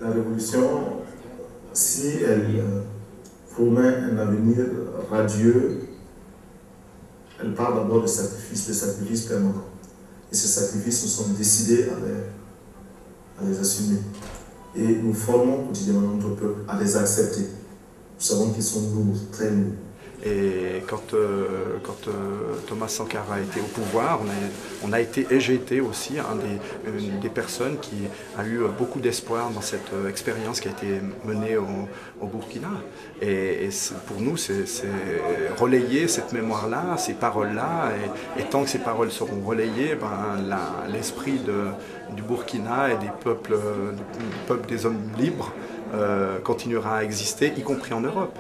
La révolution, si elle promet un avenir radieux, elle part d'abord de sacrifices permanents. Et ces sacrifices, nous sommes décidés à les assumer. Et nous formons quotidiennement notre peuple à les accepter. Nous savons qu'ils sont lourds, très lourds. Et quand Thomas Sankara a été au pouvoir, on a été, et j'ai été aussi une des personnes qui a eu beaucoup d'espoir dans cette expérience qui a été menée au Burkina. Et pour nous, c'est relayer cette mémoire-là, ces paroles-là, et tant que ces paroles seront relayées, l'esprit du Burkina et des peuples des hommes libres continuera à exister, y compris en Europe.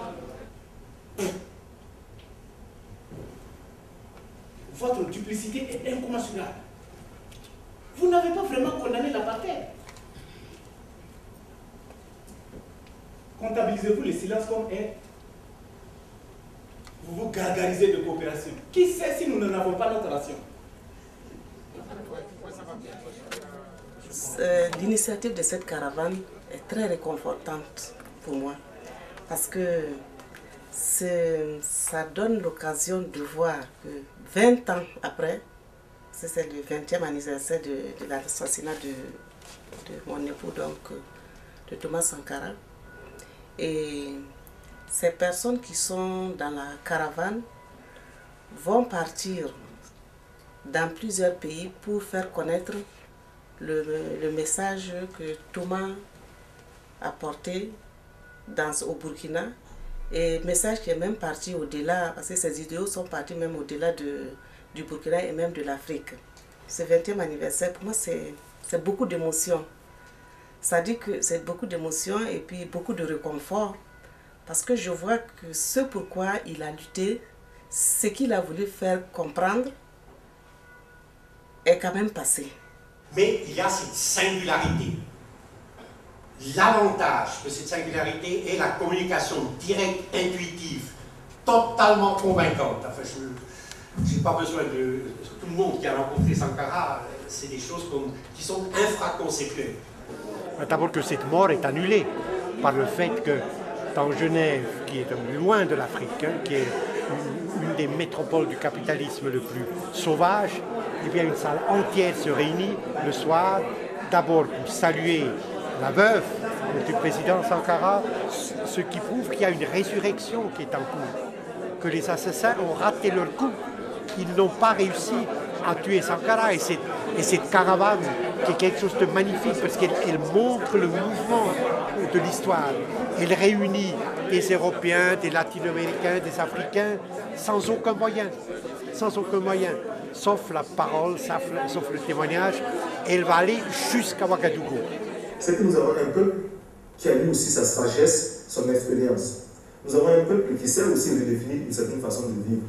Votre duplicité est incommensurable. Vous n'avez pas vraiment condamné l'apartheid. Comptabilisez-vous le silence comme un. Vous vous gargarisez de coopération. Qui sait si nous n'en avons pas notre ration? L'initiative de cette caravane est très réconfortante pour moi parce que ça donne l'occasion de voir que 20 ans après, c'est le 20e anniversaire de l'assassinat de mon époux, donc de Thomas Sankara. Et ces personnes qui sont dans la caravane vont partir dans plusieurs pays pour faire connaître le message que Thomas a porté au Burkina. Et message qui est même parti au-delà, parce que ces idéaux sont partis même au-delà du Burkina et même de l'Afrique. Ce 20e anniversaire, pour moi, c'est beaucoup d'émotions. Ça dit que c'est beaucoup d'émotions et puis beaucoup de réconfort. Parce que je vois que ce pourquoi il a lutté, ce qu'il a voulu faire comprendre, est quand même passé. Mais il y a cette singularité. L'avantage de cette singularité est la communication directe, intuitive, totalement convaincante. Enfin, je n'ai pas besoin de... Tout le monde qui a rencontré Sankara, c'est des choses qui sont infraconséquentes. D'abord que cette mort est annulée par le fait que dans Genève, qui est loin de l'Afrique, qui est une des métropoles du capitalisme le plus sauvage, eh bien une salle entière se réunit le soir, d'abord pour saluer la veuve du président Sankara, ce qui prouve qu'il y a une résurrection qui est en cours, que les assassins ont raté leur coup, ils n'ont pas réussi à tuer Sankara. Et cette caravane, qui est quelque chose de magnifique, parce qu'elle montre le mouvement de l'histoire. Elle réunit des Européens, des Latino-Américains, des Africains, sans aucun moyen, sauf la parole, sauf le témoignage. Elle va aller jusqu'à Ouagadougou. C'est que nous avons un peuple qui a eu aussi sa sagesse, son expérience. Nous avons un peuple qui sait aussi redéfinir une certaine façon de vivre.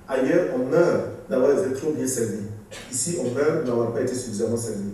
Ailleurs, on meurt d'avoir été trop bien servi. Ici, on meurt d'avoir pas été suffisamment servi.